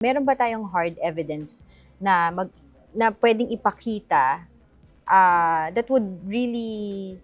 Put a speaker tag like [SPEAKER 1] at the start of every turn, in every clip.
[SPEAKER 1] Meron ba tayong hard evidence na na pwedeng ipakita that would really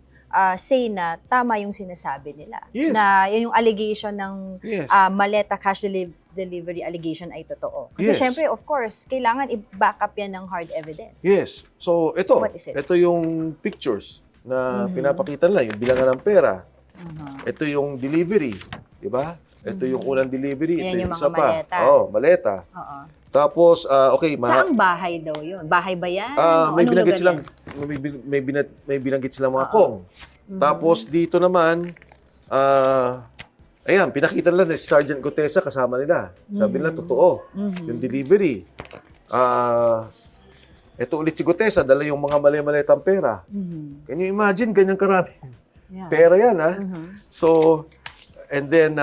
[SPEAKER 1] say na tama yung sinasabi nila?
[SPEAKER 2] Yes.
[SPEAKER 1] Na yung allegation ng
[SPEAKER 2] Yes.
[SPEAKER 1] maleta cash delivery allegation ay totoo. Kasi
[SPEAKER 2] Yes.
[SPEAKER 1] syempre, of course, kailangan i-back up yan ng hard evidence.
[SPEAKER 2] Yes. So, ito.
[SPEAKER 1] What is it?
[SPEAKER 2] Ito yung pictures na
[SPEAKER 1] Mhm.
[SPEAKER 2] pinapakita nila, yung bilangan ng pera.
[SPEAKER 1] Uh-huh.
[SPEAKER 2] Ito yung delivery. Di ba? Ito yung unang delivery.
[SPEAKER 1] Ayan
[SPEAKER 2] Ito
[SPEAKER 1] yung
[SPEAKER 2] isa
[SPEAKER 1] mga
[SPEAKER 2] pa.
[SPEAKER 1] maleta.
[SPEAKER 2] Oo, maleta.
[SPEAKER 1] Oo.
[SPEAKER 2] Tapos, okay.
[SPEAKER 1] Saang bahay daw yun? Bahay ba yan?
[SPEAKER 2] May
[SPEAKER 1] Anong
[SPEAKER 2] binanggit
[SPEAKER 1] lugar
[SPEAKER 2] silang,
[SPEAKER 1] yan?
[SPEAKER 2] may binanggit silang mga
[SPEAKER 1] Oo.
[SPEAKER 2] kong.
[SPEAKER 1] Mhm.
[SPEAKER 2] Tapos, dito naman, ayan, pinakita nila na si Sergeant Gutesa kasama nila. Sabi nila, totoo.
[SPEAKER 1] Mhm.
[SPEAKER 2] Yung delivery. Ito ulit si Gutesa, dala yung mga mali-maletang pera.
[SPEAKER 1] Mhm.
[SPEAKER 2] Can you imagine, ganyan karami?
[SPEAKER 1] Yeah.
[SPEAKER 2] Pera yan, ha?
[SPEAKER 1] Mhm.
[SPEAKER 2] So, and then,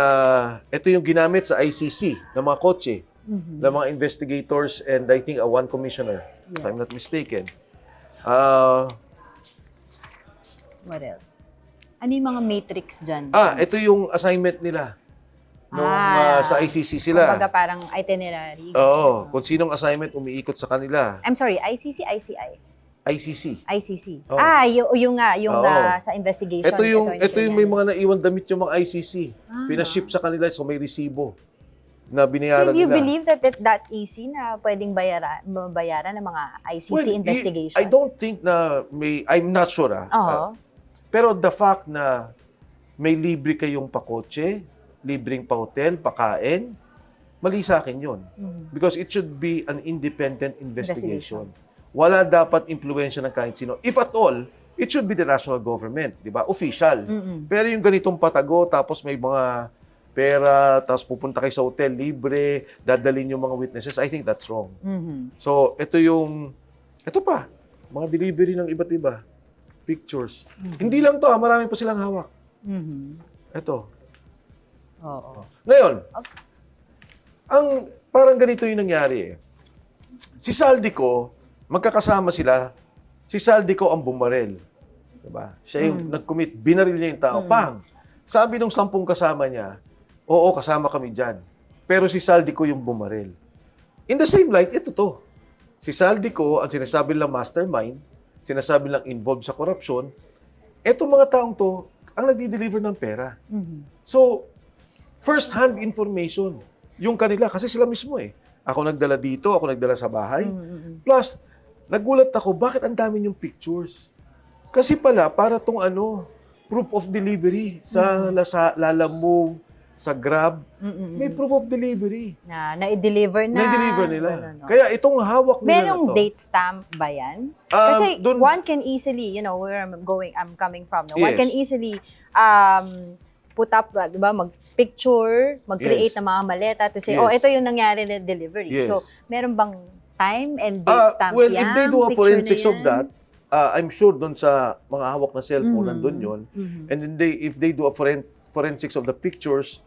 [SPEAKER 2] ito yung ginamit sa ICC ng mga kotse,
[SPEAKER 1] Mhm.
[SPEAKER 2] ng mga investigators, and I think one commissioner, if I'm
[SPEAKER 1] Yes.
[SPEAKER 2] not mistaken.
[SPEAKER 1] What else? Ano yung mga matrix dyan?
[SPEAKER 2] Ito yung assignment nila nung sa ICC
[SPEAKER 1] Kumbaga
[SPEAKER 2] sila.
[SPEAKER 1] parang itinerary.
[SPEAKER 2] Oo, kung sinong assignment umiikot sa kanila.
[SPEAKER 1] I'm sorry, ICC, ICI?
[SPEAKER 2] ICC.
[SPEAKER 1] ICC.
[SPEAKER 2] Oo.
[SPEAKER 1] Yung nga, yung
[SPEAKER 2] Oo.
[SPEAKER 1] sa investigation.
[SPEAKER 2] Ito yung may mga
[SPEAKER 1] na...
[SPEAKER 2] naiwan damit yung mga ICC. Pinaship sa kanila, so may resibo na binayaran
[SPEAKER 1] So do you
[SPEAKER 2] nila.
[SPEAKER 1] believe that easy na pwedeng bayaran ng mga ICC investigation?
[SPEAKER 2] I don't think na I'm not sure.
[SPEAKER 1] Oo.
[SPEAKER 2] Pero the fact na may libre kayong pakotse, libreng pa-hotel, pakain, mali sa akin yun.
[SPEAKER 1] Mhm.
[SPEAKER 2] Because it should be an independent investigation. Wala dapat impluwensya ng kahit sino. If at all, it should be the national government, di ba? Official.
[SPEAKER 1] Mm-mm.
[SPEAKER 2] Pero yung ganitong patago, tapos may mga pera, tapos pupunta kayo sa hotel, libre, dadalhin yung mga witnesses, I think that's wrong.
[SPEAKER 1] Mhm.
[SPEAKER 2] So, ito pa, mga delivery ng iba't iba, pictures. Hindi lang to, marami pa silang hawak.
[SPEAKER 1] Mhm.
[SPEAKER 2] Ito.
[SPEAKER 1] Oo.
[SPEAKER 2] Ngayon,
[SPEAKER 1] Okay.
[SPEAKER 2] parang ganito yung nangyari eh. Si Saldico, magkakasama sila, si Saldico ang bumarel. Diba? Siya yung nag-commit, binaril niya yung tao. Pang! Sabi nung 10 kasama niya, oo, kasama kami dyan. Pero si Saldico yung bumaril. In the same light, ito to. Si Saldico, ang sinasabi lang mastermind, sinasabi lang involved sa korupsyon, etong mga taong to, ang nagdi-deliver ng pera.
[SPEAKER 1] Mhm.
[SPEAKER 2] So, first-hand information. Yung kanila, kasi sila mismo eh. Ako nagdala dito, ako nagdala sa bahay.
[SPEAKER 1] Mhm.
[SPEAKER 2] Plus, nagulat ako, bakit ang dami yung pictures? Kasi pala, para tong proof of delivery sa Lalamove, sa Grab,
[SPEAKER 1] Mhm.
[SPEAKER 2] may proof of delivery.
[SPEAKER 1] Na-deliver na.
[SPEAKER 2] Na-deliver nila.
[SPEAKER 1] Ganun, no?
[SPEAKER 2] Kaya itong hawak nila
[SPEAKER 1] Merong
[SPEAKER 2] na to.
[SPEAKER 1] date stamp ba yan? Kasi
[SPEAKER 2] dun-
[SPEAKER 1] one can easily, where I'm coming from, no? One
[SPEAKER 2] Yes.
[SPEAKER 1] can easily put up, di ba, mag-picture, mag-create
[SPEAKER 2] Yes.
[SPEAKER 1] ng mga maleta to say,
[SPEAKER 2] Yes.
[SPEAKER 1] oh, ito yung nangyari na delivery.
[SPEAKER 2] Yes.
[SPEAKER 1] So, meron bang time and date stamp
[SPEAKER 2] Well,
[SPEAKER 1] yan?
[SPEAKER 2] if they do a
[SPEAKER 1] Picture
[SPEAKER 2] forensics
[SPEAKER 1] na
[SPEAKER 2] of
[SPEAKER 1] yan?
[SPEAKER 2] that, I'm sure dun sa mga hawak na cellphone nandun yun.
[SPEAKER 1] Mhm.
[SPEAKER 2] And then if they do a forensics of the pictures,